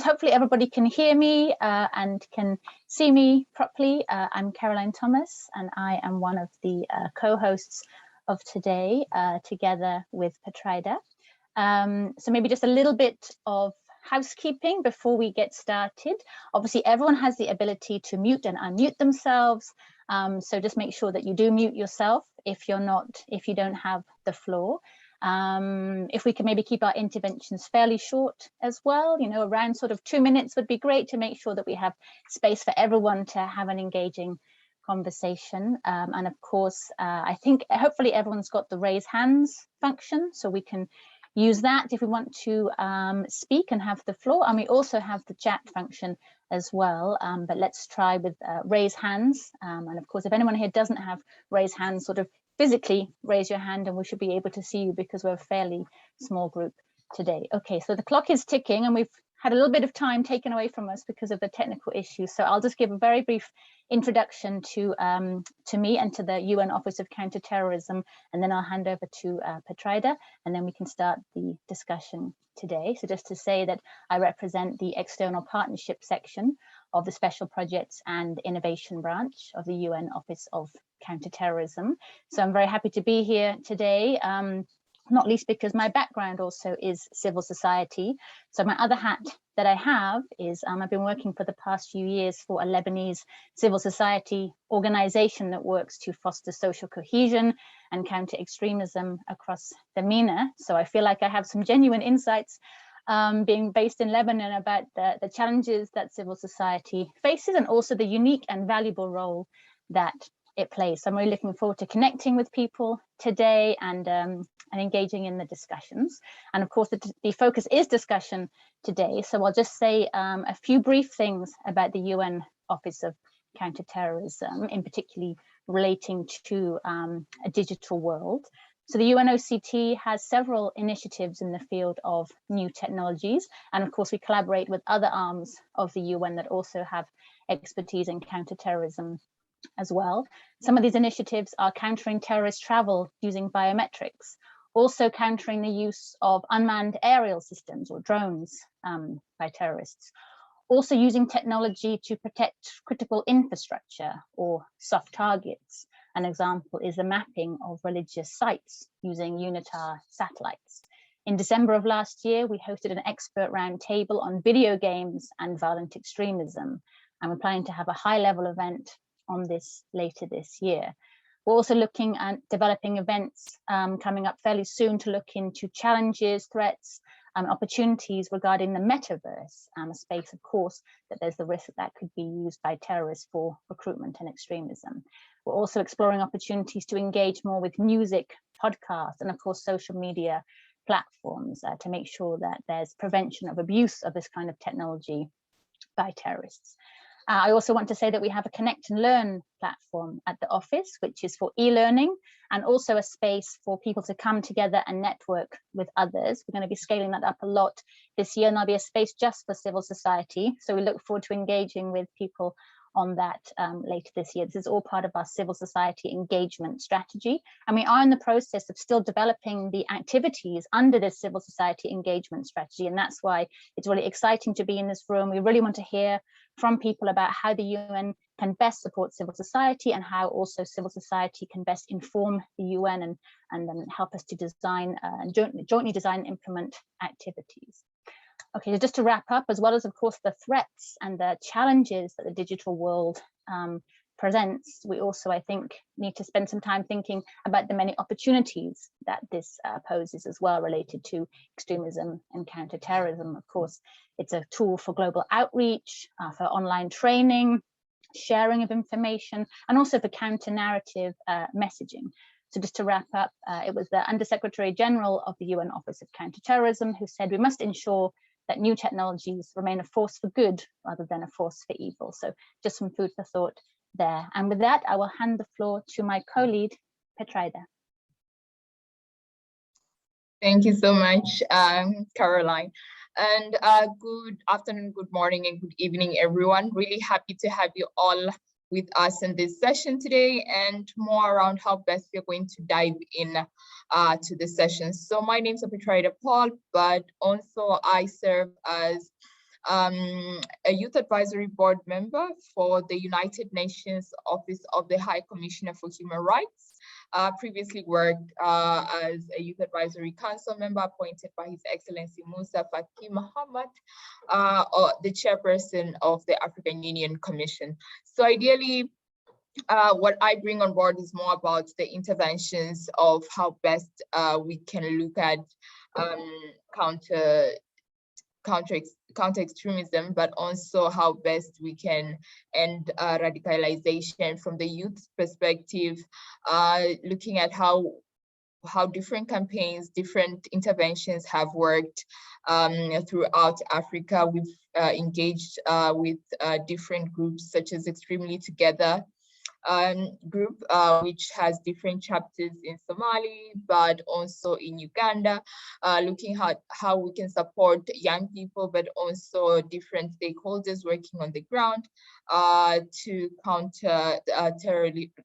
hopefully everybody can hear me and can see me properly. I'm Caroline Thomas, and I am one of the co-hosts of today, together with Petraida. So maybe just a little bit of housekeeping before we get started. Obviously, everyone has the ability to mute and unmute themselves. So just make sure that you do mute yourself if you don't have the floor. If we can maybe keep our interventions fairly short as well, around sort of 2 minutes would be great to make sure that we have space for everyone to have an engaging conversation. And of course, I think hopefully everyone's got the raise hands function, so we can use that if we want to speak and have the floor. And we also have the chat function as well, but let's try with raise hands. And of course, if anyone here doesn't have raise hands, sort of physically raise your hand and we should be able to see you because we're a fairly small group today. Okay, so the clock is ticking and we've had a little bit of time taken away from us because of the technical issues. So I'll just give a very brief introduction to me and to the UN Office of Counterterrorism, and then I'll hand over to Petraida, and then we can start the discussion today. So just to say that I represent the External Partnership section of the Special Projects and Innovation branch of the UN Office of Counterterrorism. So I'm very happy to be here today, not least because my background also is civil society. So my other hat that I have is I've been working for the past few years for a Lebanese civil society organization that works to foster social cohesion and counter extremism across the MENA. So I feel like I have some genuine insights being based in Lebanon about the challenges that civil society faces and also the unique and valuable role that it plays. So I'm really looking forward to connecting with people today and engaging in the discussions. And of course, the focus is discussion today. So I'll just say a few brief things about the UN Office of Counterterrorism, in particularly relating to a digital world. So the UNOCT has several initiatives in the field of new technologies. And of course, we collaborate with other arms of the UN that also have expertise in counterterrorism as well. Some of these initiatives are countering terrorist travel using biometrics, also countering the use of unmanned aerial systems or drones by terrorists, also using technology to protect critical infrastructure or soft targets. An example is the mapping of religious sites using UNITAR satellites. In December of last year, we hosted an expert roundtable on video games and violent extremism, and we're planning to have a high-level event on this later this year. We're also looking at developing events coming up fairly soon to look into challenges, threats, opportunities regarding the metaverse, a space, of course, that there's the risk that could be used by terrorists for recruitment and extremism. We're also exploring opportunities to engage more with music, podcasts, and of course, social media platforms to make sure that there's prevention of abuse of this kind of technology by terrorists. I also want to say that we have a Connect and Learn platform at the office, which is for e-learning and also a space for people to come together and network with others. We're going to be scaling that up a lot this year, and there'll be a space just for civil society. So we look forward to engaging with people on that later this year. This is all part of our civil society engagement strategy. And we are in the process of still developing the activities under this civil society engagement strategy. And that's why it's really exciting to be in this room. We really want to hear from people about how the UN can best support civil society and how also civil society can best inform the UN and help us to design jointly design and implement activities. Okay, so just to wrap up, as well as, of course, the threats and the challenges that the digital world presents, we also, I think, need to spend some time thinking about the many opportunities that this poses as well, related to extremism and counterterrorism. Of course, it's a tool for global outreach, for online training, sharing of information, and also for counter-narrative messaging. So just to wrap up, it was the Under-Secretary General of the UN Office of Counterterrorism who said we must ensure that new technologies remain a force for good rather than a force for evil. So just some food for thought there. And with that, I will hand the floor to my co-lead, Petraida. Thank you so much, Caroline. And good afternoon, good morning, and good evening, everyone. Really happy to have you all with us in this session today, and more around how best we're going to dive in to the session. So my name is Petraida Paul, but also I serve as a youth advisory board member for the United Nations Office of the High Commissioner for Human Rights. Previously worked as a youth advisory council member appointed by His Excellency Musa Faki Muhammad, or the chairperson of the African Union Commission. So ideally, what I bring on board is more about the interventions of how best we can look at counter extremism, but also how best we can end radicalization from the youth perspective, looking at how different campaigns, different interventions have worked throughout Africa. We've engaged with different groups such as Extremely Together group, which has different chapters in Somali, but also in Uganda, looking at how we can support young people, but also different stakeholders working on the ground to counter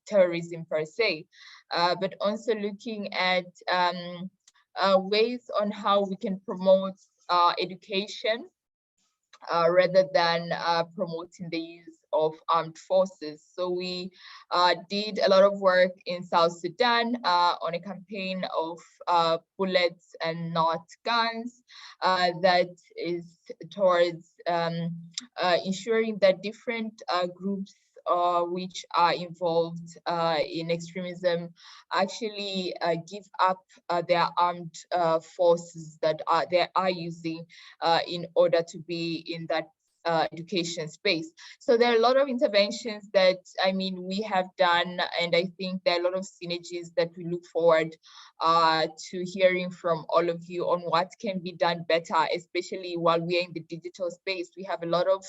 terrorism per se, but also looking at ways on how we can promote education rather than promoting the use of armed forces. So we did a lot of work in South Sudan on a campaign of bullets and not guns that is towards ensuring that different groups which are involved in extremism actually give up their armed forces that they are using in order to be in that education space. So there are a lot of interventions that, I mean, we have done, and I think there are a lot of synergies that we look forward to hearing from all of you on what can be done better, especially while we are in the digital space. We have a lot of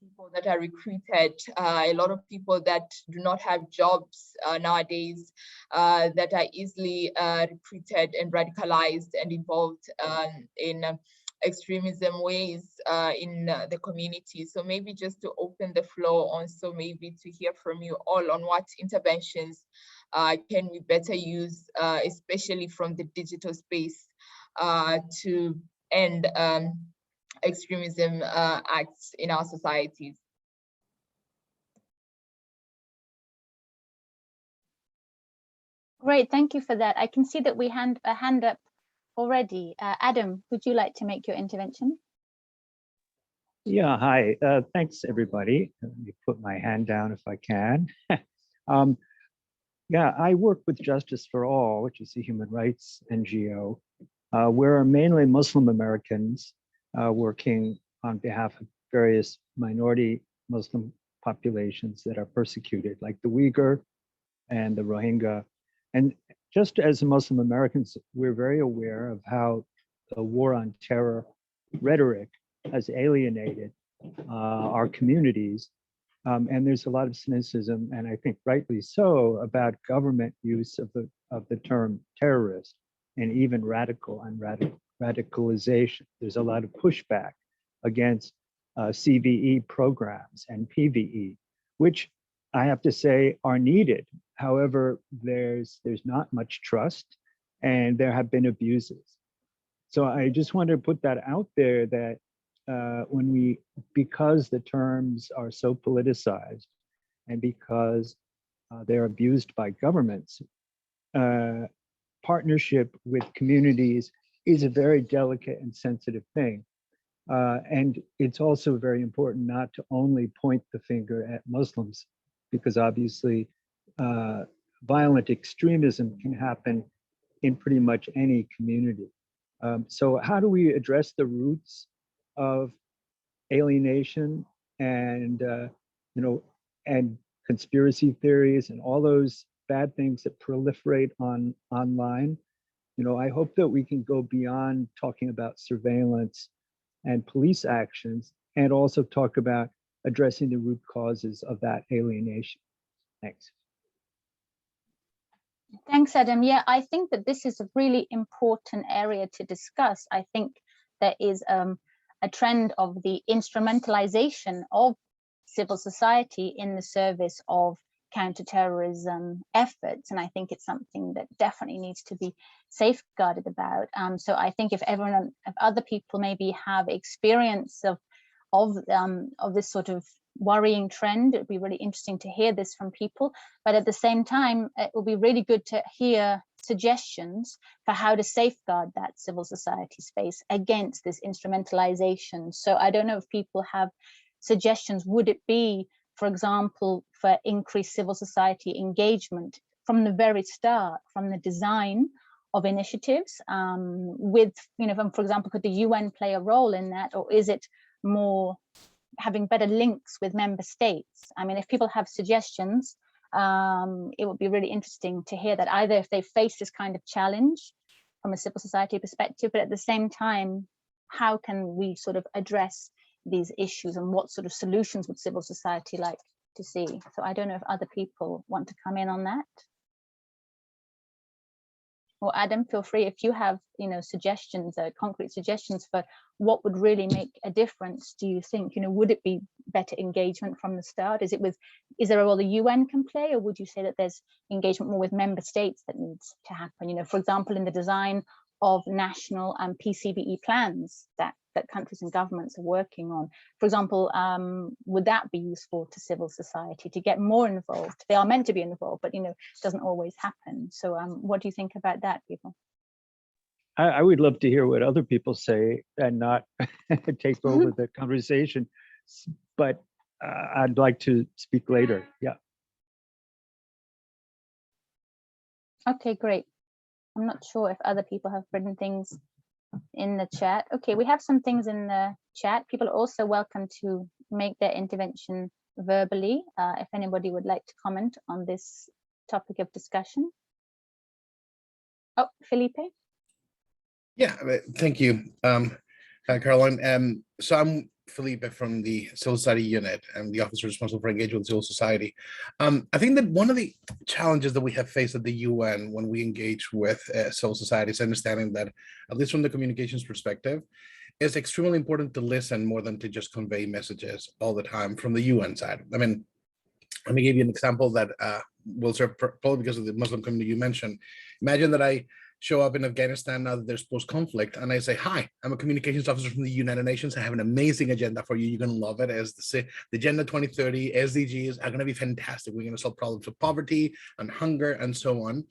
people that are recruited, a lot of people that do not have jobs nowadays, that are easily recruited and radicalized and involved in extremism ways in the community. So maybe just to open the floor on, so maybe to hear from you all on what interventions can we better use, especially from the digital space, to end extremism acts in our societies. Great, thank you for that. I can see that we have a hand up already. Adam, would you like to make your intervention? Yeah, hi. Thanks, everybody. Let me put my hand down if I can. Yeah, I work with Justice for All, which is a human rights NGO. We're mainly Muslim Americans working on behalf of various minority Muslim populations that are persecuted, like the Uyghur and the Rohingya. And just as Muslim Americans, we're very aware of how the war on terror rhetoric has alienated our communities. And there's a lot of cynicism, and I think rightly so, about government use of the term terrorist and even radical and radicalization. There's a lot of pushback against CVE programs and PVE, which I have to say are needed. However, there's not much trust, and there have been abuses. So I just want to put that out there, that because the terms are so politicized and because they're abused by governments, partnership with communities is a very delicate and sensitive thing. And it's also very important not to only point the finger at Muslims, because obviously violent extremism can happen in pretty much any community. So how do we address the roots of alienation and and conspiracy theories and all those bad things that proliferate online? I hope that we can go beyond talking about surveillance and police actions and also talk about addressing the root causes of that alienation. Thanks. Thanks, Adam. Yeah, I think that this is a really important area to discuss. I think there is a trend of the instrumentalization of civil society in the service of counterterrorism efforts. And I think it's something that definitely needs to be safeguarded about. So I think if other people maybe have experience of this sort of worrying trend, it would be really interesting to hear this from people. But at the same time, it will be really good to hear suggestions for how to safeguard that civil society space against this instrumentalization. So I don't know if people have suggestions. Would it be, for example, for increased civil society engagement from the very start, from the design of initiatives, with, for example, could the UN play a role in that, or is it more having better links with member states? I mean, if people have suggestions, it would be really interesting to hear that, either if they face this kind of challenge from a civil society perspective, but at the same time, how can we sort of address these issues, and what sort of solutions would civil society like to see? So I don't know if other people want to come in on that. Or Adam, feel free if you have, suggestions, concrete suggestions for what would really make a difference. Do you think, would it be better engagement from the start? Is there a role the UN can play, or would you say that there's engagement more with member states that needs to happen? For example, in the design of national and PCBE plans that countries and governments are working on, for example, would that be useful to civil society to get more involved? They are meant to be involved, but it doesn't always happen. So what do you think about that, people? I would love to hear what other people say and not take over the conversation, but I'd like to speak later. Yeah. Okay, great. I'm not sure if other people have written things in the chat. Okay, we have some things in the chat. People are also welcome to make their intervention verbally, if anybody would like to comment on this topic of discussion. Oh, Felipe? Yeah, thank you, Caroline. So I'm Felipe from the Civil Society Unit. I'm the officer responsible for engagement with civil society. I think that one of the challenges that we have faced at the UN when we engage with civil society is understanding that, at least from the communications perspective, it's extremely important to listen more than to just convey messages all the time from the UN side. I mean, let me give you an example that will serve probably because of the Muslim community you mentioned. Imagine that I show up in Afghanistan now that there's post-conflict, and I say, hi, I'm a communications officer from the United Nations. I have an amazing agenda for you. You're going to love it. As the Agenda 2030, SDGs are going to be fantastic. We're going to solve problems of poverty and hunger and so on.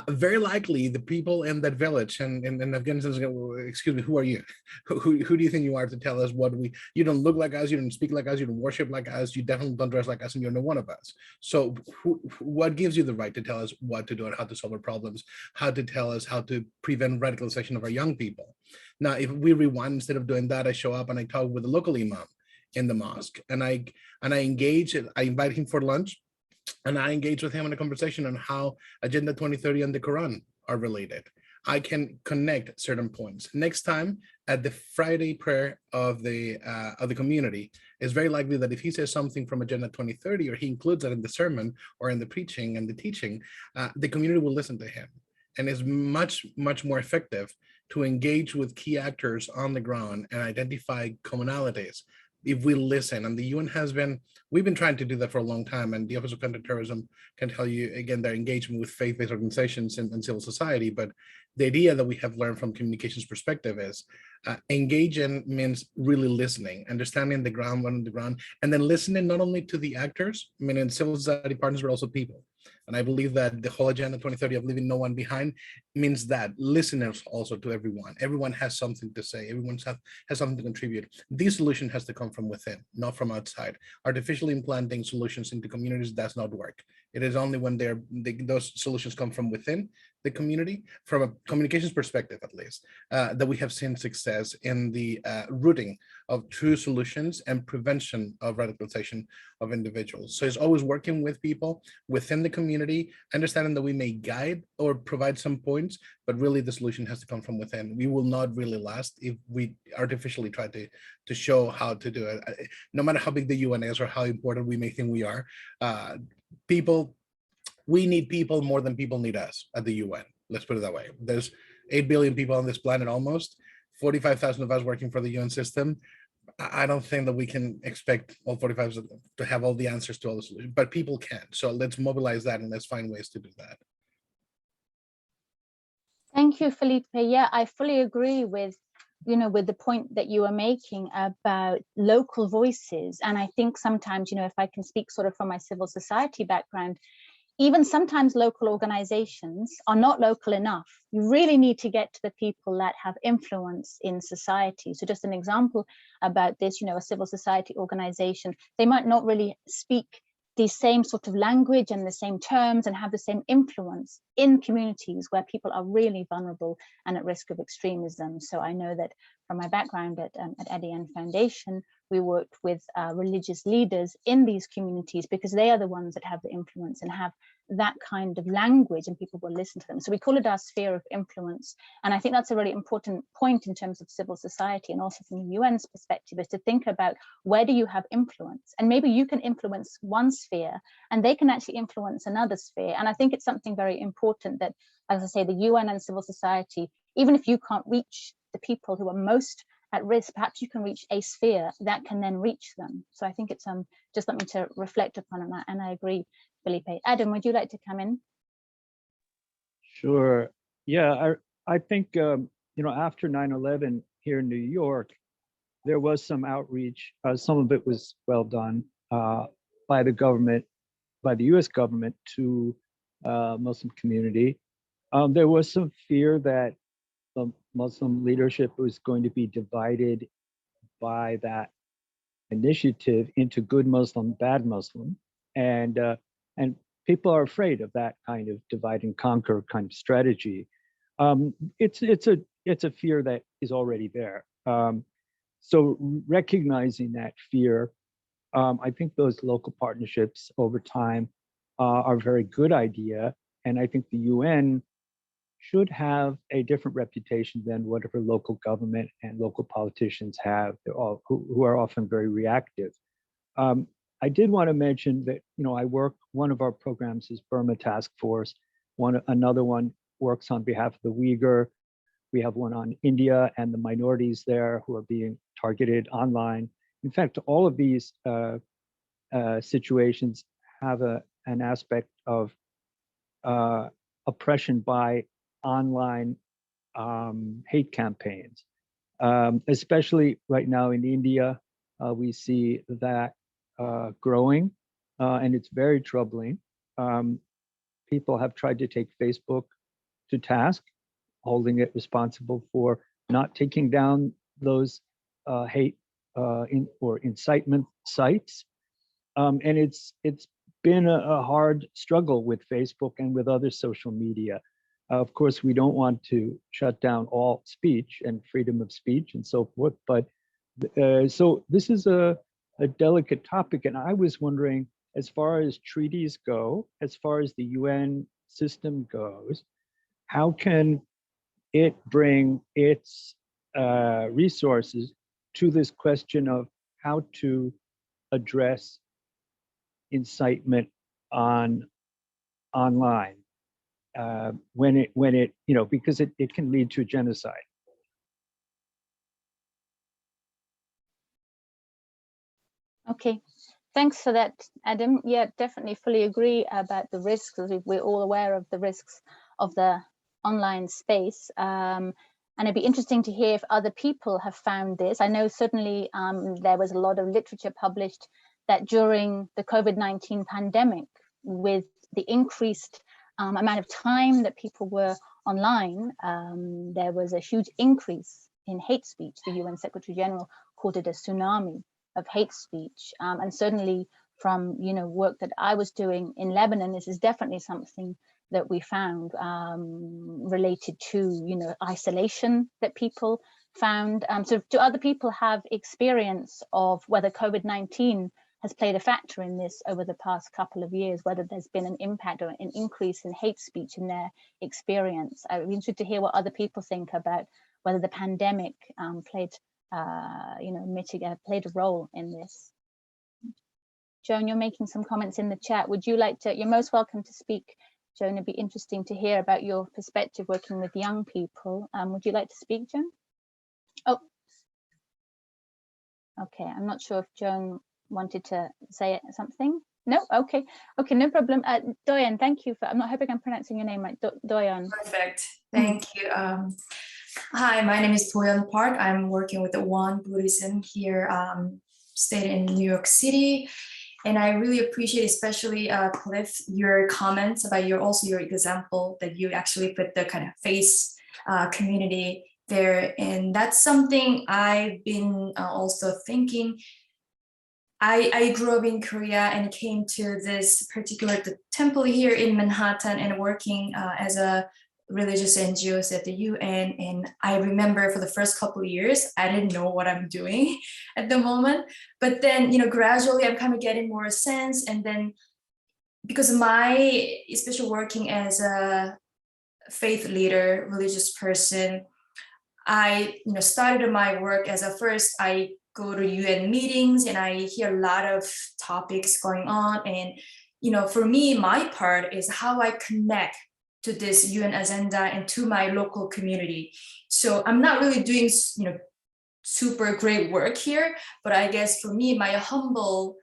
Very likely the people in that village and in Afghanistan is going to, excuse me, who are you? Who do you think you are to tell us what you don't look like us, you don't speak like us, you don't worship like us, you definitely don't dress like us, and you're no one of us. So what gives you the right to tell us what to do and how to solve our problems, how to tell us how to prevent radicalization of our young people? Now, if we rewind, instead of doing that, I show up and I talk with the local imam in the mosque, and I engage, I invite him for lunch, and I engage with him in a conversation on how Agenda 2030 and the Quran are related. I can connect certain points. Next time at the Friday prayer of the community, it's very likely that if he says something from Agenda 2030, or he includes that in the sermon or in the preaching and the teaching, the community will listen to him. And it's much, much more effective to engage with key actors on the ground and identify commonalities if we listen. And the UN we've been trying to do that for a long time, and the Office of Counterterrorism can tell you, again, their engagement with faith-based organizations and civil society. But the idea that we have learned from communications perspective is engaging means really listening, understanding the ground, on the ground, and then listening not only to the actors, I mean, in civil society partners, but also people. And I believe that the whole Agenda 2030 of leaving no one behind means that listeners also to everyone. Everyone has something to say. Everyone has something to contribute. This solution has to come from within, not from outside. Artificially implanting solutions into communities does not work. It is only when those solutions come from within the community, from a communications perspective at least, that we have seen success in the rooting of true solutions and prevention of radicalization of individuals. So it's always working with people within the community, understanding that we may guide or provide some points, but really the solution has to come from within. We will not really last if we artificially try to show how to do it. No matter how big the UN is or how important we may think we are, we need people more than people need us at the UN. Let's put it that way. There's 8 billion people on this planet almost, 45,000 of us working for the UN system. I don't think that we can expect all 45s to have all the answers to all the solutions, but people can. So let's mobilize that and let's find ways to do that. Thank you, Felipe. Yeah, I fully agree with, with the point that you are making about local voices. And I think sometimes, if I can speak sort of from my civil society background, even sometimes local organizations are not local enough. You really need to get to the people that have influence in society. So just an example about this, a civil society organization, they might not really speak the same sort of language and the same terms and have the same influence in communities where people are really vulnerable and at risk of extremism. So I know that from my background at Adian Foundation, we worked with religious leaders in these communities because they are the ones that have the influence and have that kind of language, and people will listen to them. So we call it our sphere of influence. And I think that's a really important point in terms of civil society and also from the UN's perspective, is to think about where do you have influence? And maybe you can influence one sphere and they can actually influence another sphere. And I think it's something very important that, as I say, the UN and civil society, even if you can't reach the people who are most at risk, perhaps you can reach a sphere that can then reach them. So I think it's just something to reflect upon that. And I agree, Felipe. Adam, would you like to come in? Sure. Yeah, I think, after 9/11 here in New York, there was some outreach. Some of it was well done by the government, by the US government to Muslim community. There was some fear that the Muslim leadership was going to be divided by that initiative into good Muslim, bad Muslim, and people are afraid of that kind of divide and conquer kind of strategy. It's a fear that is already there. So recognizing that fear, I think those local partnerships over time are a very good idea, and I think the UN should have a different reputation than whatever local government and local politicians have, who are often very reactive. I did want to mention that, one of our programs is Burma Task Force. Another one works on behalf of the Uyghur. We have one on India and the minorities there who are being targeted online. In fact, all of these situations have an aspect of oppression by online hate campaigns. Especially right now in India, we see that growing, and it's very troubling. People have tried to take Facebook to task, holding it responsible for not taking down those hate or incitement sites. And it's been a hard struggle with Facebook and with other social media. Of course, we don't want to shut down all speech and freedom of speech and so forth, but so this is a delicate topic. And I was wondering, as far as treaties go, as far as the UN system goes, how can it bring its resources to this question of how to address incitement online when it because it can lead to genocide. Okay, thanks for that, Adam. Yeah, definitely fully agree about the risks. We're all aware of the risks of the online space. And it'd be interesting to hear if other people have found this. I know certainly there was a lot of literature published that during the COVID-19 pandemic, with the increased amount of time that people were online, there was a huge increase in hate speech. The UN Secretary General called it a tsunami of hate speech. And certainly from work that I was doing in Lebanon, this is definitely something that we found related to isolation that people found. So do other people have experience of whether COVID-19 has played a factor in this over the past couple of years, whether there's been an impact or an increase in hate speech in their experience? I'd be interested to hear what other people think about whether the pandemic played a role in this. Joan, you're making some comments in the chat. Would you like to? You're most welcome to speak, Joan. It'd be interesting to hear about your perspective working with young people. Would you like to speak, Joan? Oh, Okay, I'm not sure if Joan wanted to say something. No, okay, no problem. Doyen, thank you for, I'm not hoping I'm pronouncing your name right, Doyen. Perfect, thank you. Hi, my name is Doyen Park. I'm working with the One Buddhism here, stayed in New York City. And I really appreciate, especially Cliff, your comments about your example that you actually put the kind of face community there. And that's something I've been also thinking. I grew up in Korea and came to this particular temple here in Manhattan and working as a religious NGOs at the UN. And I remember for the first couple of years, I didn't know what I'm doing at the moment. But then, gradually I'm kind of getting more sense. And then because especially working as a faith leader, religious person, I started my work as I go to UN meetings and I hear a lot of topics going on. And, for me, my part is how I connect to this UN agenda and to my local community. So I'm not really doing, super great work here, but I guess for me, my humble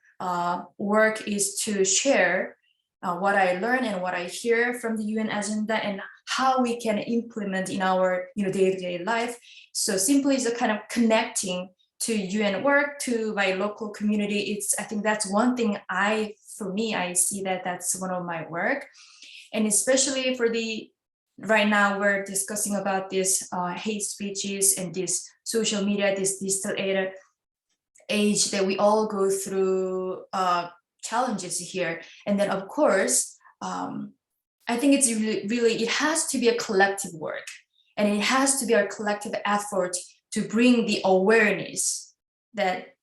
work is to share what I learn and what I hear from the UN agenda and how we can implement in our day-to-day life. So simply is a kind of connecting to UN work, to my local community. I think that's one thing for me, I see that's one of my work. And especially for right now we're discussing about this hate speeches and this social media, this digital age that we all go through challenges here. And then of course, I think it's really, it has to be a collective work and it has to be a collective effort to bring the awareness that,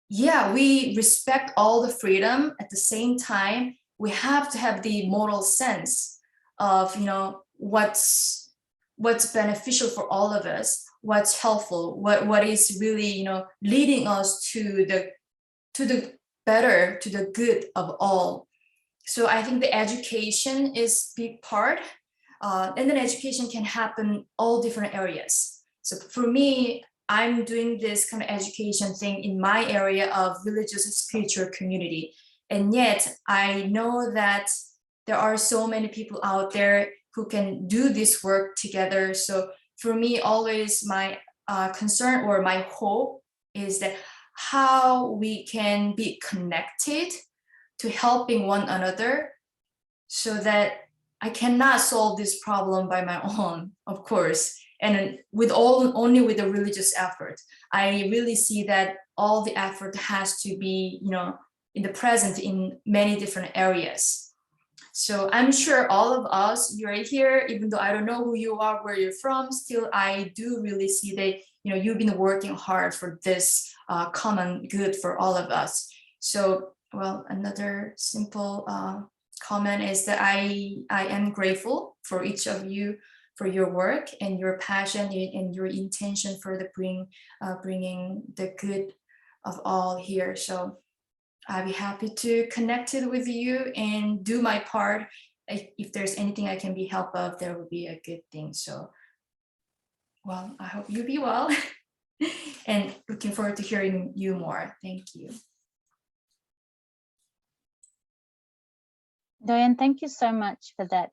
yeah, we respect all the freedom. At the same time, we have to have the moral sense of, what's beneficial for all of us, what's helpful, what is really, leading us to the better, to the good of all. So I think the education is a big part, and then education can happen all different areas. So for me, I'm doing this kind of education thing in my area of religious and spiritual community. And yet I know that there are so many people out there who can do this work together. So for me, always my concern or my hope is that how we can be connected to helping one another, so that I cannot solve this problem by my own, of course, and only with the religious effort. I really see that all the effort has to be, in the present in many different areas. So I'm sure all of us, you're here, even though I don't know who you are, where you're from, still I do really see that, you've been working hard for this common good for all of us. So, well, another simple comment is that I am grateful for each of you for your work and your passion and your intention for the bringing the good of all here. So I'd be happy to connect it with you and do my part. If there's anything I can be help of, there will be a good thing. So, well, I hope you be well and looking forward to hearing you more. Thank you. Doyen, thank you so much for that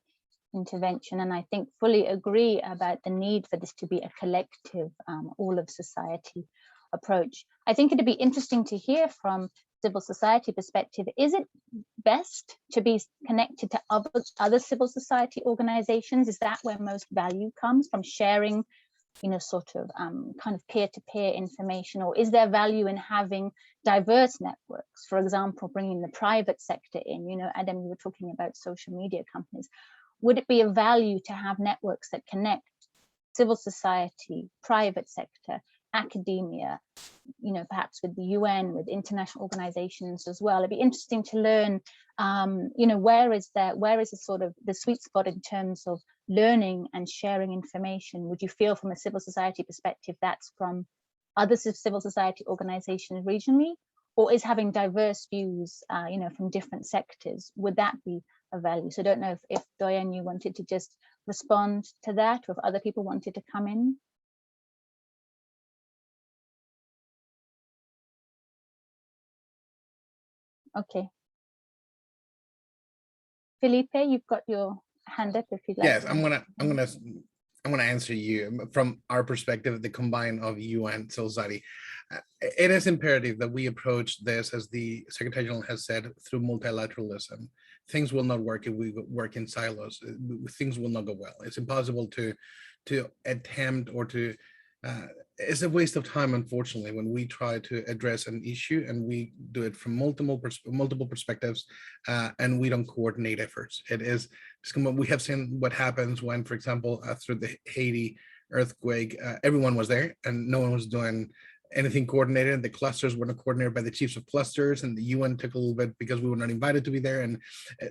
intervention. And I think fully agree about the need for this to be a collective, all of society approach. I think it'd be interesting to hear from civil society perspective. Is it best to be connected to other civil society organizations? Is that where most value comes from, sharing, sort of kind of peer-to-peer information? Or is there value in having diverse networks? For example, bringing the private sector in, Adam, you were talking about social media companies. Would it be of value to have networks that connect civil society, private sector, academia, perhaps with the UN, with international organizations as well? It'd be interesting to learn, where is the sort of the sweet spot in terms of learning and sharing information? Would you feel from a civil society perspective that's from other civil society organizations regionally, or is having diverse views, from different sectors, would that be of value? So I don't know if Doyen, you wanted to just respond to that, or if other people wanted to come in. Okay. Felipe, you've got your hand up if you'd like. Yes, I'm gonna answer you from our perspective, the combine of UN society. It is imperative that we approach this, as the Secretary General has said, through multilateralism. Things will not work if we work in silos. Things will not go well. It's impossible to attempt or to. It's a waste of time, unfortunately, when we try to address an issue and we do it from multiple perspectives, and we don't coordinate efforts. It is. We have seen what happens when, for example, through the Haiti earthquake, everyone was there and no one was doing anything coordinated. The clusters were not coordinated by the chiefs of clusters, and the UN took a little bit because we were not invited to be there. And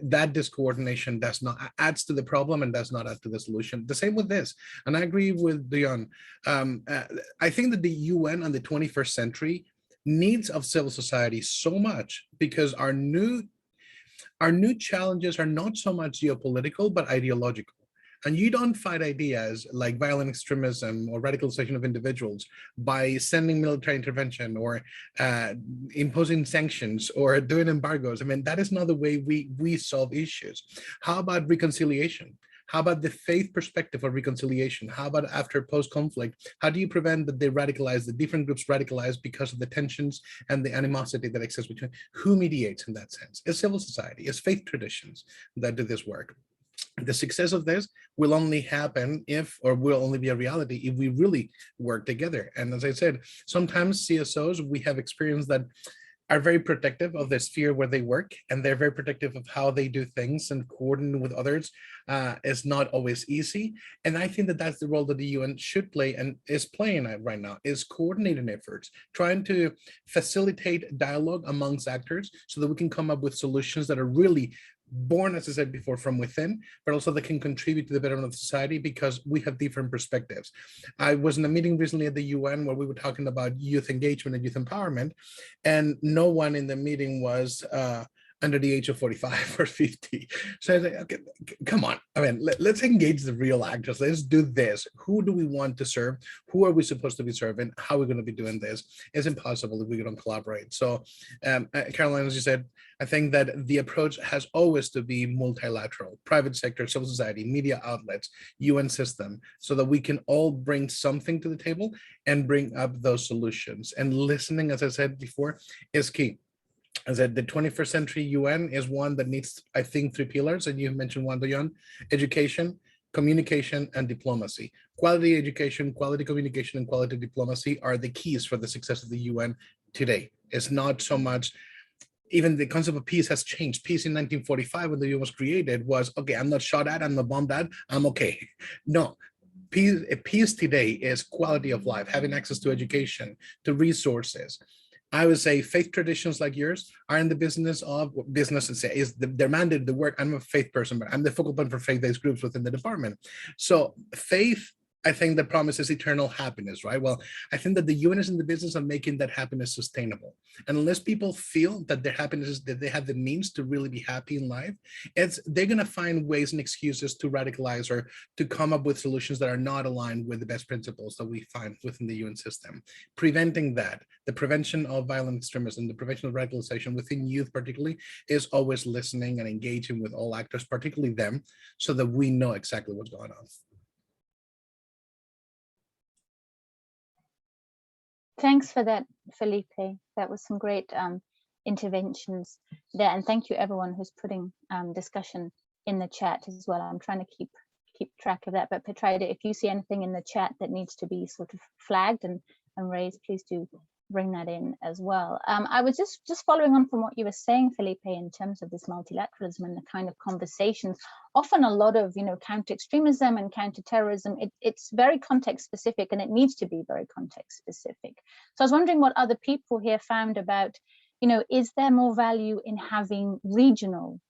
that discoordination does not adds to the problem and does not add to the solution. The same with this. And I agree with Dion. I think that the UN on the 21st century needs of civil society so much, because our new challenges are not so much geopolitical, but ideological. And you don't fight ideas like violent extremism or radicalization of individuals by sending military intervention or imposing sanctions or doing embargoes. I mean, that is not the way we solve issues. How about reconciliation? How about the faith perspective of reconciliation? How about after post-conflict? How do you prevent that they radicalize, the different groups radicalize because of the tensions and the animosity that exists between? Who mediates in that sense? It's civil society, it's faith traditions that do this work. The success of this will only happen if, or will only be a reality if we really work together. And as I said, sometimes CSOs, we have experienced that are very protective of the sphere where they work, and they're very protective of how they do things, and coordinating with others is not always easy. And I think that that's the role that the UN should play and is playing right now, is coordinating efforts, trying to facilitate dialogue amongst actors so that we can come up with solutions that are really born, as I said before, from within, but also that can contribute to the betterment of society, because we have different perspectives. I was in a meeting recently at the UN where we were talking about youth engagement and youth empowerment, and no one in the meeting was under the age of 45 or 50. So I was like, okay, come on. I mean, let's engage the real actors. Let's do this. Who do we want to serve? Who are we supposed to be serving? How are we going to be doing this? It's impossible if we don't collaborate. So, Caroline, as you said, I think that the approach has always to be multilateral, private sector, civil society, media outlets, UN system, so that we can all bring something to the table and bring up those solutions. And listening, as I said before, is key. As I said, the 21st century UN is one that needs, I think, 3 pillars, and you mentioned one, Dion: education, communication, and diplomacy. Quality education, quality communication, and quality diplomacy are the keys for the success of the UN today. It's not so much, even the concept of peace has changed. Peace in 1945, when the UN was created, was, okay, I'm not shot at, I'm not bombed at, I'm okay. No. Peace today is quality of life, having access to education, to resources. I would say faith traditions like yours are in the business of they're mandated to work. I'm a faith person, but I'm the focal point for faith-based groups within the department. So faith, I think, that promises eternal happiness, right? Well, I think that the UN is in the business of making that happiness sustainable. And unless people feel that their happiness is, that they have the means to really be happy in life, they're going to find ways and excuses to radicalize or to come up with solutions that are not aligned with the best principles that we find within the UN system. Preventing that, the prevention of violent extremism, the prevention of radicalization within youth particularly, is always listening and engaging with all actors, particularly them, so that we know exactly what's going on. Thanks for that, Felipe. That was some great interventions there, and thank you everyone who's putting discussion in the chat as well. I'm trying to keep track of that, but Petraida, if you see anything in the chat that needs to be sort of flagged and raised, please do bring that in as well. I was just following on from what you were saying, Felipe, in terms of this multilateralism and the kind of conversations. Often a lot of, counter extremism and counter terrorism, it's very context specific, and it needs to be very context specific. So I was wondering what other people here found about, is there more value in having regional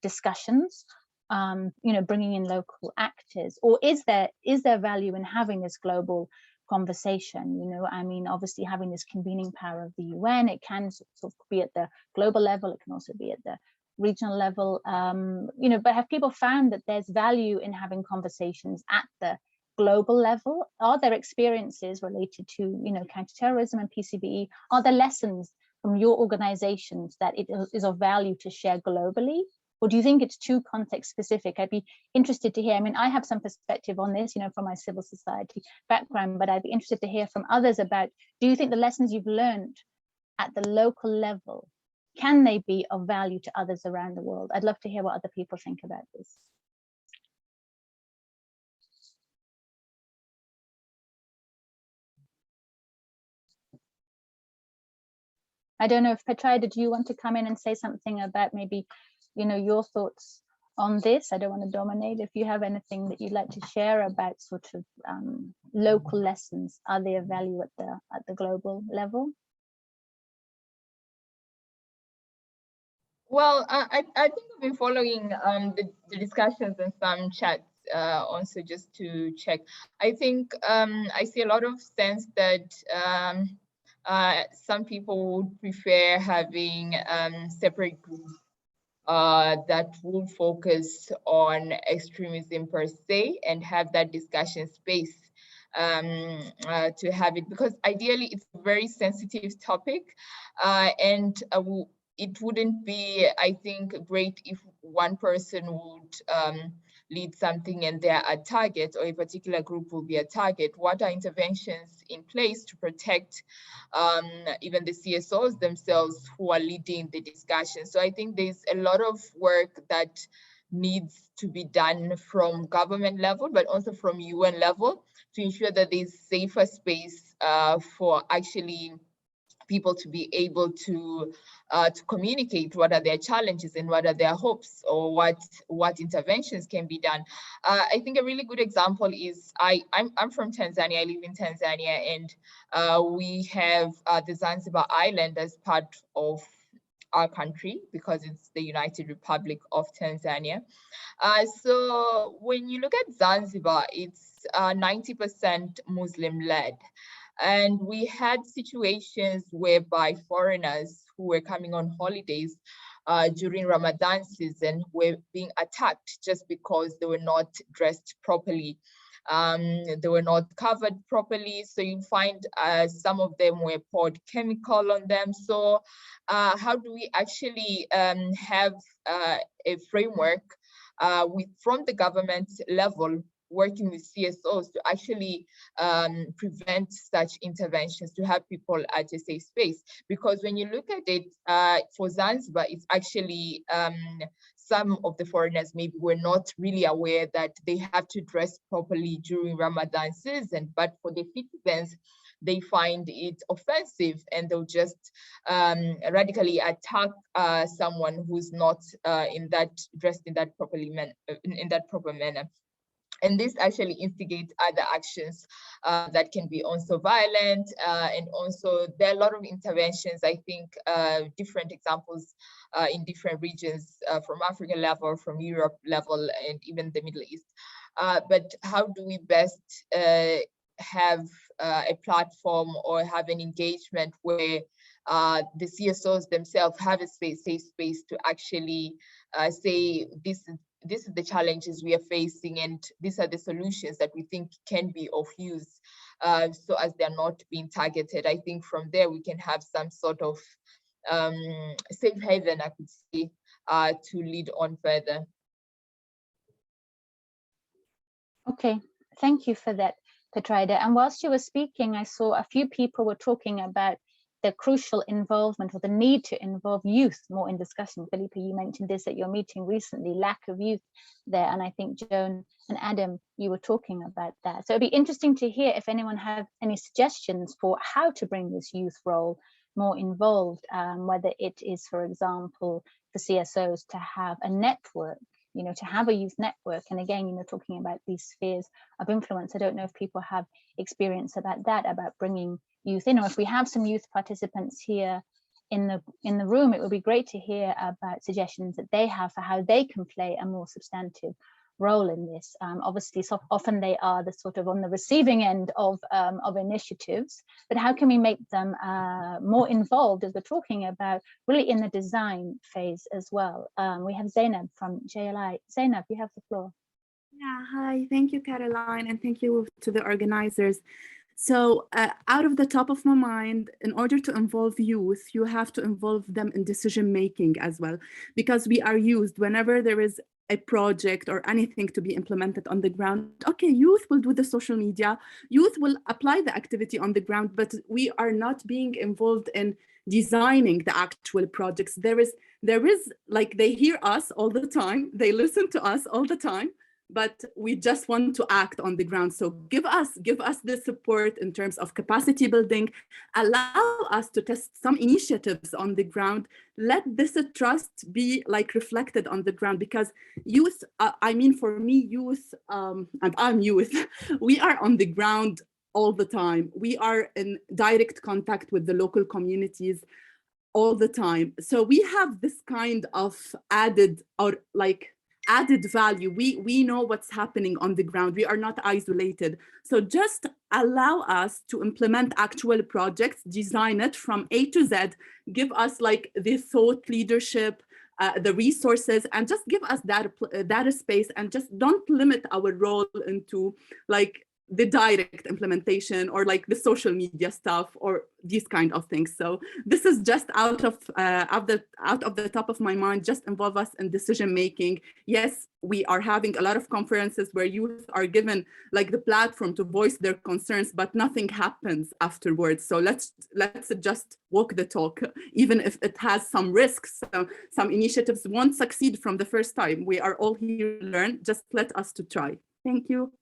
discussions, bringing in local actors, or is there value in having this global conversation? I mean, obviously having this convening power of the UN, it can sort of be at the global level, it can also be at the regional level, but have people found that there's value in having conversations at the global level? Are there experiences related to, counterterrorism and PCBE? Are there lessons from your organizations that it is of value to share globally? Or do you think it's too context specific? I'd be interested to hear. I mean, I have some perspective on this, you know, from my civil society background, but I'd be interested to hear from others about, do you think the lessons you've learned at the local level, can they be of value to others around the world? I'd love to hear what other people think about this. I don't know if Petraida, do you want to come in and say something about maybe, you know, your thoughts on this? I don't want to dominate. If you have anything that you'd like to share about sort of local lessons, are they of value at the global level? Well, I think I've been following the discussions and some chats also just to check. I think I see a lot of sense that some people would prefer having separate groups that will focus on extremism per se and have that discussion space to have it, because ideally it's a very sensitive topic and it wouldn't be, I think, great if one person would lead something and they're a target, or a particular group will be a target. What are interventions in place to protect even the CSOs themselves who are leading the discussion? So I think there's a lot of work that needs to be done from government level, but also from UN level, to ensure that there's safer space for actually people to be able to communicate what are their challenges and what are their hopes, or what interventions can be done. I think a really good example is I'm from Tanzania. I live in Tanzania, and we have the Zanzibar Island as part of our country because it's the United Republic of Tanzania. So when you look at Zanzibar, it's 90% Muslim-led. And we had situations whereby foreigners who were coming on holidays during Ramadan season were being attacked just because they were not dressed properly. They were not covered properly. So you find some of them were poured chemical on them. So how do we actually have a framework from the government level, working with CSOs to actually prevent such interventions, to have people at a safe space? Because when you look at it, for Zanzibar, it's actually some of the foreigners maybe were not really aware that they have to dress properly during Ramadan season, but for the citizens, they find it offensive and they'll just radically attack someone who's not dressed in that proper manner. And this actually instigates other actions that can be also violent. And also there are a lot of interventions, I think, different examples in different regions from African level, from Europe level, and even the Middle East. But how do we best have a platform or have an engagement where the CSOs themselves have a safe space to actually say, this is the challenges we are facing, and these are the solutions that we think can be of use, so as they're not being targeted. I think from there we can have some sort of safe haven, I could say, to lead on further. Okay, thank you for that, Petraida. And whilst you were speaking, I saw a few people were talking about the crucial involvement, or the need to involve youth more in discussion. Felipe, you mentioned this at your meeting recently, lack of youth there. And I think Joan and Adam, you were talking about that. So it'd be interesting to hear if anyone have any suggestions for how to bring this youth role more involved, whether it is, for example, for CSOs to have a network, you know, to have a youth network. And again, you know, talking about these spheres of influence, I don't know if people have experience about that, about bringing youth in, or if we have some youth participants here in the room, it would be great to hear about suggestions that they have for how they can play a more substantive role in this. Obviously, so often they are the sort of on the receiving end of initiatives, but how can we make them more involved, as we're talking about, really in the design phase as well? We have Zainab from JLI. Zainab, you have the floor. Yeah, hi, thank you, Caroline, and thank you to the organizers. So out of the top of my mind, in order to involve youth, you have to involve them in decision making as well, because we are used whenever there is a project or anything to be implemented on the ground. Okay, youth will do the social media, youth will apply the activity on the ground, but we are not being involved in designing the actual projects. There is like, they hear us all the time, they listen to us all the time, but we just want to act on the ground. So give us the support in terms of capacity building, allow us to test some initiatives on the ground, let this trust be like reflected on the ground, because youth, I mean, for me, youth, and I'm youth, we are on the ground all the time. We are in direct contact with the local communities all the time. So we have this kind of added value. We know what's happening on the ground. We are not isolated. So just allow us to implement actual projects, design it from A to Z, give us like the thought leadership, the resources, and just give us that space, and just don't limit our role into like the direct implementation or like the social media stuff or these kind of things. So this is just out of the top of my mind. Just involve us in decision making. Yes, we are having a lot of conferences where youth are given like the platform to voice their concerns, but nothing happens afterwards. So let's just walk the talk, even if it has some risks. Some initiatives won't succeed from the first time. We are all here to learn. Just let us to try. Thank you.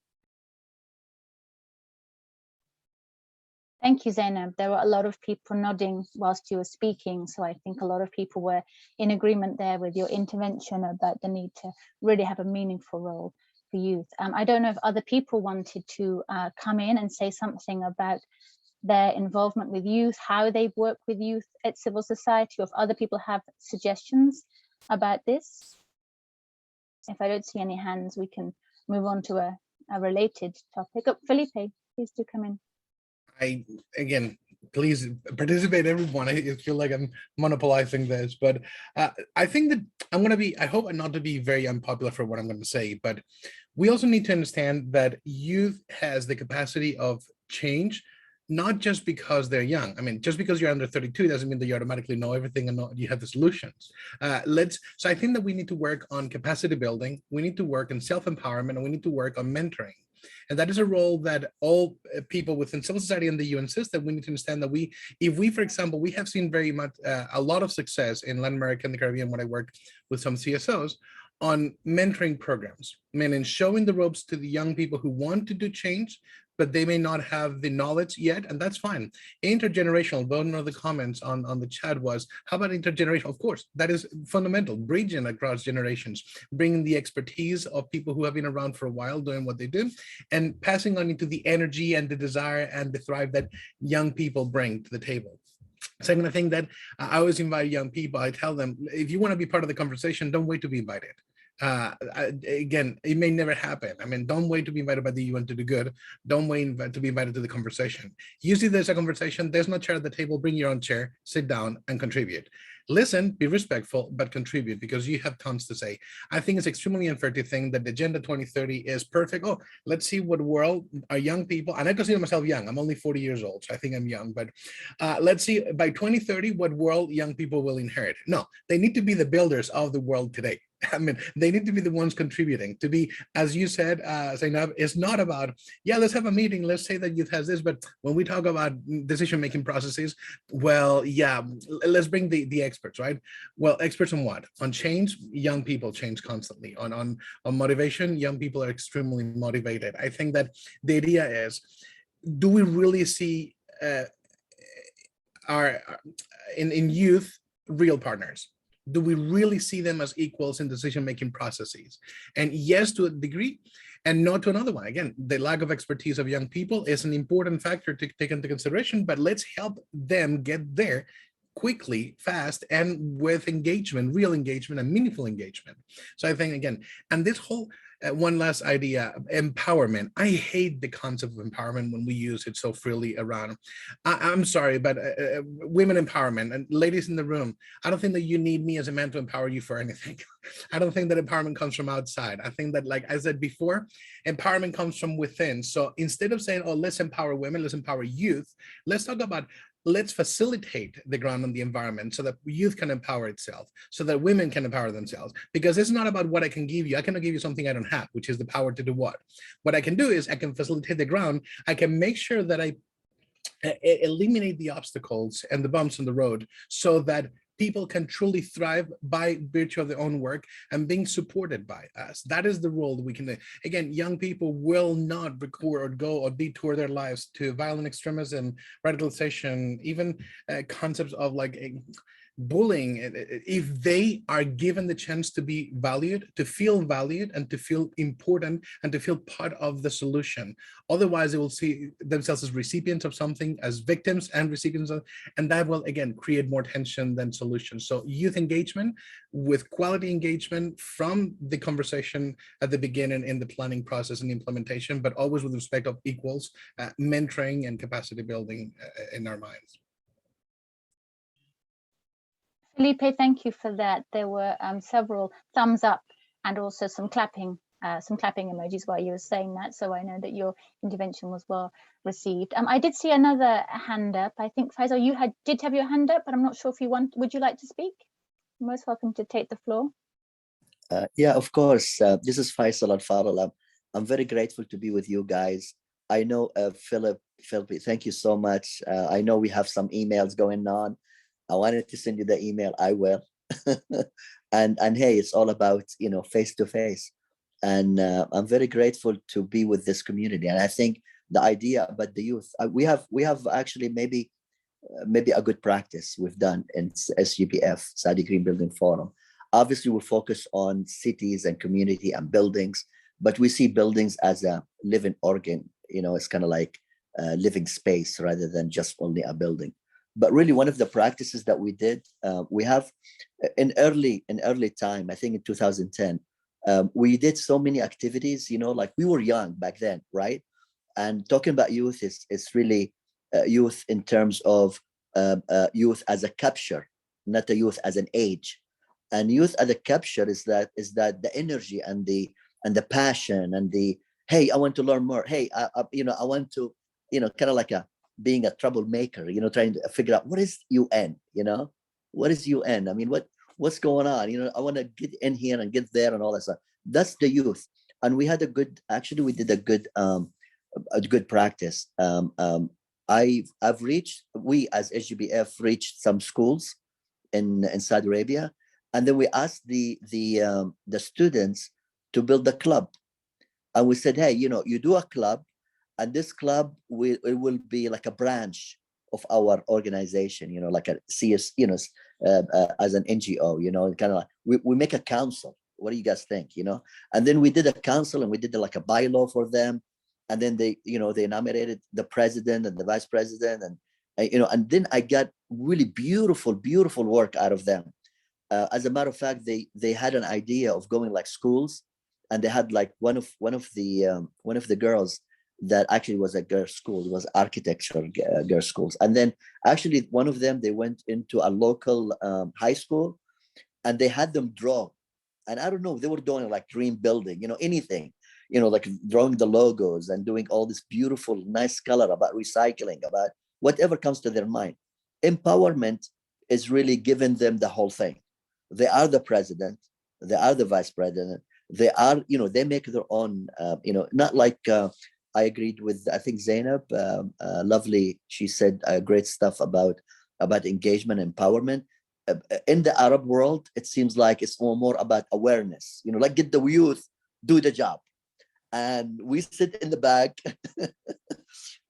Thank you, Zainab. There were a lot of people nodding whilst you were speaking. So I think a lot of people were in agreement there with your intervention about the need to really have a meaningful role for youth. I don't know if other people wanted to come in and say something about their involvement with youth, how they work with youth at civil society, or if other people have suggestions about this. If I don't see any hands, we can move on to a related topic. Oh, Felipe, please do come in. Again, please participate, everyone. I feel like I'm monopolizing this, but I think that I hope not to be very unpopular for what I'm going to say, but we also need to understand that youth has the capacity of change, not just because they're young. I mean, just because you're under 32 doesn't mean that you automatically know everything and you have the solutions. So I think that we need to work on capacity building. We need to work on self-empowerment, and we need to work on mentoring. And that is a role that all people within civil society and the UN system, we need to understand that if we, for example, we have seen very much a lot of success in Latin America and the Caribbean when I worked with some CSOs on mentoring programs, meaning showing the ropes to the young people who want to do change, but they may not have the knowledge yet, and that's fine. Intergenerational, one of the comments on the chat was, how about intergenerational? Of course, that is fundamental, bridging across generations, bringing the expertise of people who have been around for a while doing what they do, and passing on into the energy and the desire and the thrive that young people bring to the table. Second, I think that I always invite young people. I tell them, if you want to be part of the conversation, don't wait to be invited. Again, it may never happen. I mean, don't wait to be invited by the UN to do good. Don't wait to be invited to the conversation. Usually there's a conversation, there's no chair at the table, bring your own chair, sit down and contribute. Listen, be respectful, but contribute, because you have tons to say. I think it's extremely unfair to think that the Agenda 2030 is perfect. Oh, let's see what world our young people, and I consider myself young, I'm only 40 years old, so I think I'm young, but let's see by 2030 what world young people will inherit. No, they need to be the builders of the world today. I mean, they need to be the ones contributing. To be, as you said, Zainab, it's not about, yeah, let's have a meeting, let's say that youth has this, but when we talk about decision-making processes, well, yeah, let's bring the experts, right? Well, experts on what? On change, young people change constantly. On motivation, young people are extremely motivated. I think that the idea is, do we really see in youth real partners? Do we really see them as equals in decision-making processes? And yes, to a degree, and no to another one. Again, the lack of expertise of young people is an important factor to take into consideration, but let's help them get there quickly, fast, and with engagement, real engagement and meaningful engagement. So I think, again, and this whole, one last idea, empowerment. I hate the concept of empowerment when we use it so freely around. I'm sorry, but women empowerment, and ladies in the room, I don't think that you need me as a man to empower you for anything. I don't think that empowerment comes from outside. I think that, like I said before, empowerment comes from within. So instead of saying, oh, let's empower women, let's empower youth, let's talk about, let's facilitate the ground and the environment so that youth can empower itself, so that women can empower themselves. Because it's not about what I can give you. I cannot give you something I don't have, which is the power to do what? What I can do is I can facilitate the ground. I can make sure that I eliminate the obstacles and the bumps on the road so that people can truly thrive by virtue of their own work and being supported by us. That is the role that we can do. Again, young people will not record or go or detour their lives to violent extremism, radicalization, even concepts of like bullying, if they are given the chance to be valued, to feel valued, and to feel important, and to feel part of the solution. Otherwise, they will see themselves as recipients of something, as victims and recipients of, and that will again create more tension than solution. So youth engagement with quality engagement from the conversation at the beginning in the planning process and implementation, but always with respect of equals, mentoring and capacity building in our minds. Felipe, thank you for that. There were several thumbs up and also some clapping emojis while you were saying that. So I know that your intervention was well received. I did see another hand up. I think Faisal, you did have your hand up, but I'm not sure if you would you like to speak? You're most welcome to take the floor. Yeah, of course. This is Faisal Al-Fadl. I'm very grateful to be with you guys. I know, Philip, thank you so much. I know we have some emails going on. I wanted to send you the email. I will. and hey, it's all about, you know, face to face. And I'm very grateful to be with this community. And I think the idea about the youth, we have actually maybe a good practice we've done in SGBF, Saudi Green Building Forum. Obviously, we focus on cities and community and buildings, but we see buildings as a living organ. You know, it's kind of like a living space rather than just only a building. But really, one of the practices that we did, we have in early time, I think in 2010, we did so many activities, you know, like we were young back then, right? And talking about youth is really youth in terms of youth as a capture, not a youth as an age. And youth as a capture is that the energy and the passion and the, hey, I want to learn more. Hey, I want to, you know, kind of like being a troublemaker, you know, trying to figure out what is UN, you know, what is UN? I mean, what's going on? You know, I want to get in here and get there and all that stuff. That's the youth. And we had we did a good practice. We as SGBF reached some schools in Saudi Arabia, and then we asked the students to build a club, and we said, hey, you know, you do a club, and this club will be like a branch of our organization, you know, like a CS, you know, as an NGO, you know, kind of like we make a council. What do you guys think, you know? And then we did a council and we did like a bylaw for them. And then they nominated the president and the vice president, and you know, and then I got really beautiful work out of them. As a matter of fact, they had an idea of going like schools, and they had like one of the girls that actually was a girls' school. It was architecture girls' schools, and then actually one of them, they went into a local high school, and they had them draw, and I don't know, they were doing like dream building, you know, anything. You know, like drawing the logos and doing all this beautiful, nice color about recycling, about whatever comes to their mind. Empowerment is really giving them the whole thing. They are the president, they are the vice president, they are, you know, they make their own, you know, not like, I agreed with, I think Zainab, lovely, she said great stuff about engagement, empowerment. In the Arab world, it seems like it's more about awareness, you know, like get the youth, do the job. And we sit in the back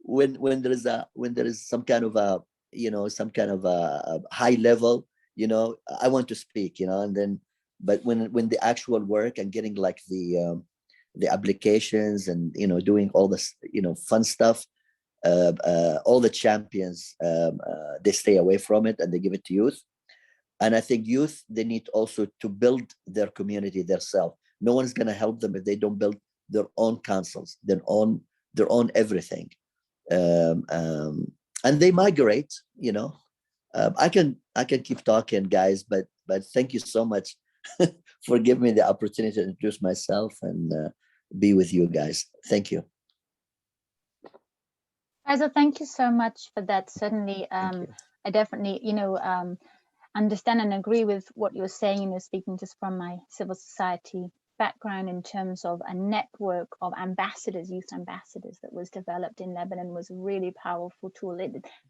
when there is some kind of a, you know, some kind of a high level, you know, I want to speak, you know, and then, but when the actual work and getting like the applications and, you know, doing all this, you know, fun stuff, all the champions, they stay away from it and they give it to youth. And I think youth, they need also to build their community themselves. No one's going to help them if they don't build their own councils, their own everything. And they migrate, you know. I can keep talking, guys, but thank you so much for giving me the opportunity to introduce myself and be with you guys. Thank you. Faisal, thank you so much for that. Certainly, I definitely, understand and agree with what you're saying, speaking just from my civil society background in terms of a network of ambassadors, youth ambassadors that was developed in Lebanon was a really powerful tool.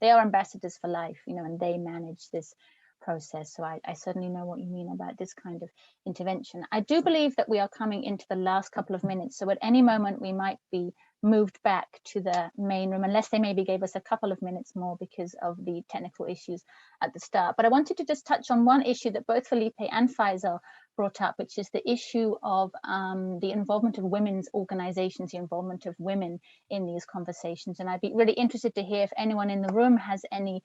They are ambassadors for life, and they manage this process. So I certainly know what you mean about this kind of intervention. I do believe that we are coming into the last couple of minutes. So at any moment we might be moved back to the main room, unless they maybe gave us a couple of minutes more because of the technical issues at the start. But I wanted to just touch on one issue that both Felipe and Faisal brought up, which is the issue of the involvement of women's organizations, the involvement of women in these conversations. And I'd be really interested to hear if anyone in the room has any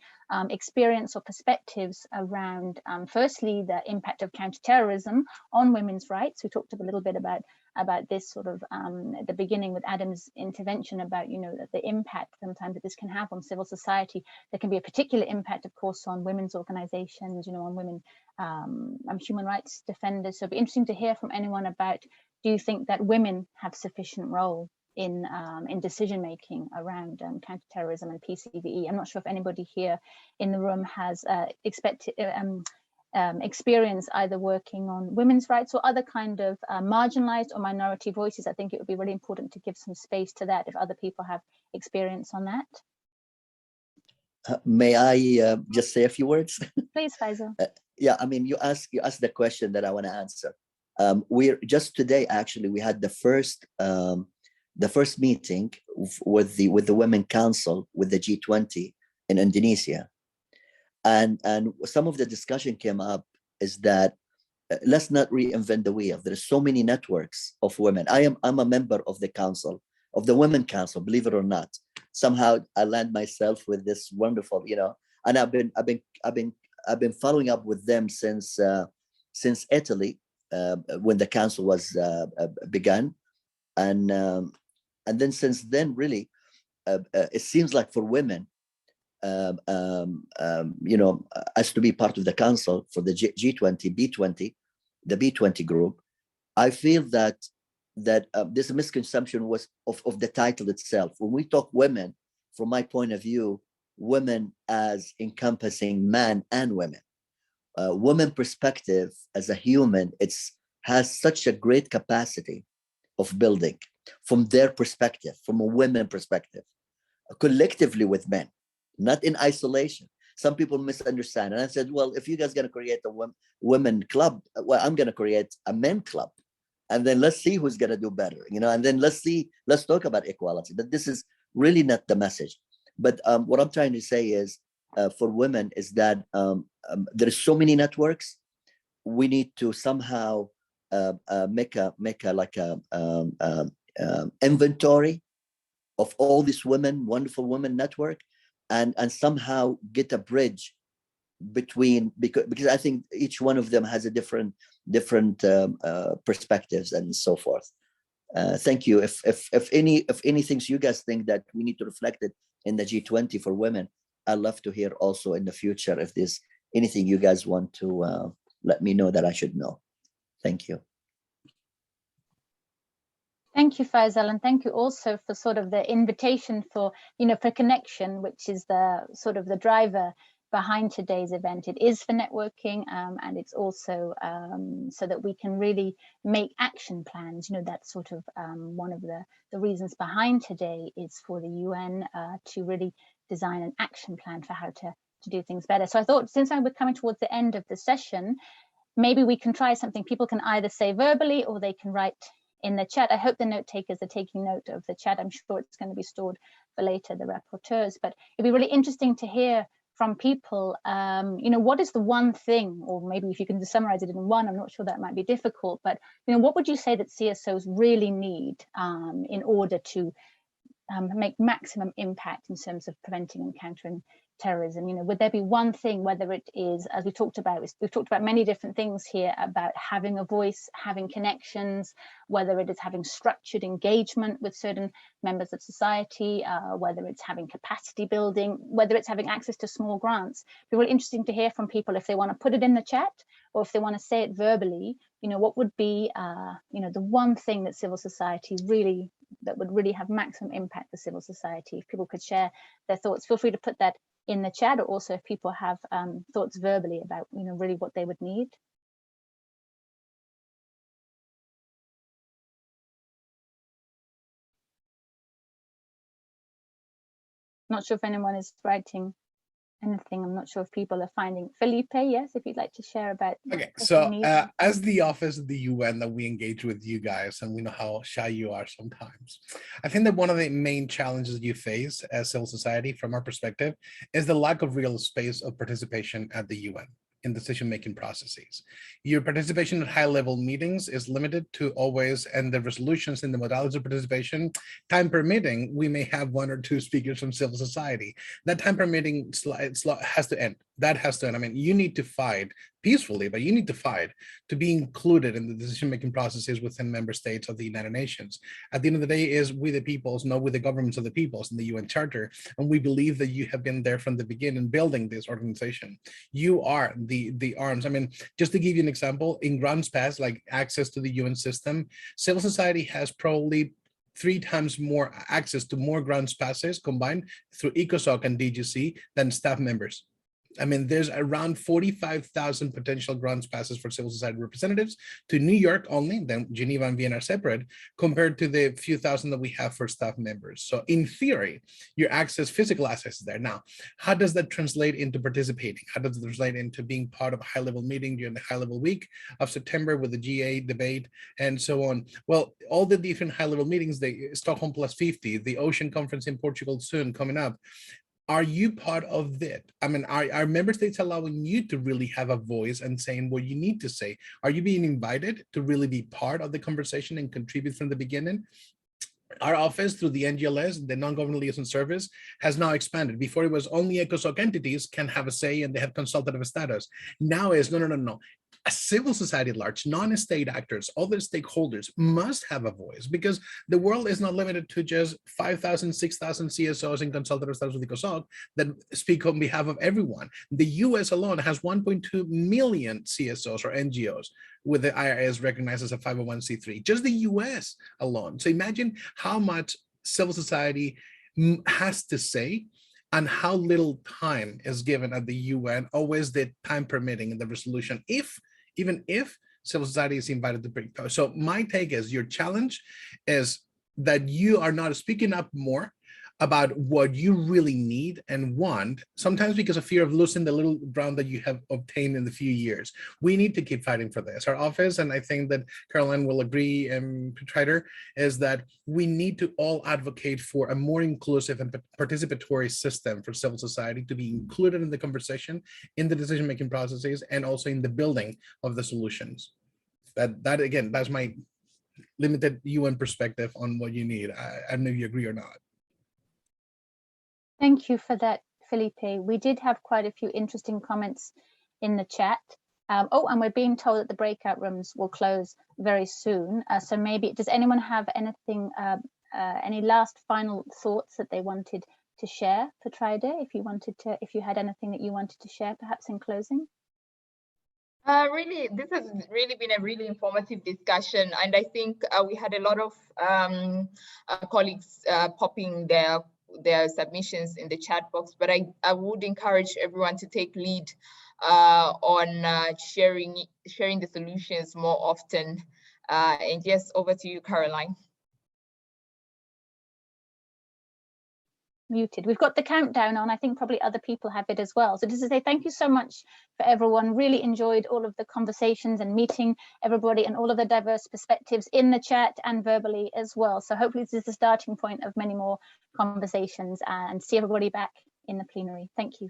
experience or perspectives around, firstly, the impact of counterterrorism on women's rights. We talked a little bit about this sort of at the beginning with Adam's intervention about, the impact sometimes that this can have on civil society. There can be a particular impact, of course, on women's organizations, on women human rights defenders. So it'd be interesting to hear from anyone about, do you think that women have sufficient role in decision making around counterterrorism and PCVE? I'm not sure if anybody here in the room has experience either working on women's rights or other kind of marginalized or minority voices. I think it would be really important to give some space to that if other people have experience on that. May I just say a few words? Please, Faisal. Yeah, I mean, you asked the question that I want to answer. We're just today, actually, we had the first meeting with the Women Council with the G20 in Indonesia. And some of the discussion came up is that let's not reinvent the wheel. There are so many networks of women. I'm a member of the council, of the Women Council, believe it or not. Somehow I land myself with this wonderful, and I've been following up with them since Italy when the council was begun, and then since then, really, it seems like for women, as to be part of the council for the G20, B20, the B20 group, I feel that this misconception was of the title itself. When we talk women, from my point of view, women as encompassing man and women. Women perspective as a human, has such a great capacity of building from their perspective, from a women perspective, collectively with men, not in isolation. Some people misunderstand. And I said, well, if you guys are going to create a women club, well, I'm going to create a men club. And then let's see who's going to do better, and then let's talk about equality. But this is really not the message. But what I'm trying to say is for women is that there are so many networks. We need to somehow make a inventory of all these women, wonderful women network, and somehow get a bridge between, because I think each one of them has a different perspectives and so forth. Thank you. If any things you guys think that we need to reflect it in the G20 for women, I'd love to hear also in the future if there's anything you guys want to let me know that I should know. Thank you. Thank you, Faisal, and thank you also for sort of the invitation for, for connection, which is the sort of the driver behind today's event. It is for networking, and it's also so that we can really make action plans. That's sort of one of the reasons behind today is for the UN to really design an action plan for how to do things better. So I thought, since we're coming towards the end of the session, maybe we can try something. People can either say verbally or they can write in the chat. I hope the note takers are taking note of the chat. I'm sure it's going to be stored for later, the rapporteurs, but it'd be really interesting to hear from people, what is the one thing, or maybe if you can just summarize it in one, I'm not sure that might be difficult, but what would you say that CSOs really need in order to make maximum impact in terms of preventing and countering terrorism? You know, would there be one thing, whether it is, as we talked about, we've talked about many different things here about having a voice, having connections, whether it is having structured engagement with certain members of society, whether it's having capacity building, whether it's having access to small grants. It'd be really interesting to hear from people if they want to put it in the chat or if they want to say it verbally. You know, what would be, you know, the one thing that civil society really, that would really have maximum impact for civil society? If people could share their thoughts, feel free to put that in the chat, or also if people have thoughts verbally about, you know, really what they would need. Not sure if anyone is writing anything. I'm not sure if people are finding. Felipe, yes, if you'd like to share about. Okay, so as the office of the UN that we engage with you guys, and we know how shy you are sometimes, I think that one of the main challenges you face as civil society from our perspective is the lack of real space of participation at the UN in decision-making processes. Your participation at high-level meetings is limited to always, and the resolutions in the modalities of participation, time permitting, we may have one or two speakers from civil society. That time permitting has to end. That has to end. I mean, you need to fight peacefully, but you need to fight to be included in the decision-making processes within member states of the United Nations. At the end of the day, is we the peoples, not with the governments of the peoples in the UN Charter. And we believe that you have been there from the beginning building this organization. You are the arms. I mean, just to give you an example, in grants pass, like access to the UN system, civil society has probably 3 times more access to more grants passes combined through ECOSOC and DGC than staff members. I mean, there's around 45,000 potential grants passes for civil society representatives to New York only, then Geneva and Vienna are separate, compared to the few thousand that we have for staff members. So in theory, your access, physical access is there. Now, how does that translate into participating? How does it translate into being part of a high-level meeting during the high-level week of September with the GA debate and so on? Well, all the different high-level meetings, the Stockholm Plus 50, the Ocean Conference in Portugal soon coming up, are you part of that? I mean, are member states allowing you to really have a voice and saying what you need to say? Are you being invited to really be part of the conversation and contribute from the beginning? Our office, through the NGLS, the Non-Governmental Liaison Service, has now expanded. Before, it was only ECOSOC entities can have a say and they have consultative status. Now it's no. A civil society at large, non-state actors, other stakeholders must have a voice, because the world is not limited to just 5,000, 6,000 CSOs in consultative status with ECOSOC that speak on behalf of everyone. The US alone has 1.2 million CSOs or NGOs with the IRS recognized as a 501c3, just the US alone. So imagine how much civil society has to say and how little time is given at the UN, always the time permitting in the resolution, even if civil society is invited to bring power. So my take is your challenge is that you are not speaking up more about what you really need and want, sometimes because of fear of losing the little ground that you have obtained in the few years. We need to keep fighting for this. Our office, and I think that Caroline will agree, and Petrider, is that we need to all advocate for a more inclusive and participatory system for civil society to be included in the conversation, in the decision-making processes, and also in the building of the solutions. That again, that's my limited UN perspective on what you need. I don't know if you agree or not. Thank you for that, Felipe. We did have quite a few interesting comments in the chat. Oh, and we're being told that the breakout rooms will close very soon. So maybe, does anyone have anything, any last final thoughts that they wanted to share, Petrider, if you had anything that you wanted to share, perhaps in closing? Really, this has really been a really informative discussion, and I think we had a lot of colleagues popping their submissions in the chat box, but I would encourage everyone to take lead on sharing the solutions more often. And yes, over to you, Caroline. Muted. We've got the countdown on. I think probably other people have it as well. So just to say thank you so much for everyone. Really enjoyed all of the conversations and meeting everybody and all of the diverse perspectives in the chat and verbally as well. So hopefully this is the starting point of many more conversations, and see everybody back in the plenary. Thank you.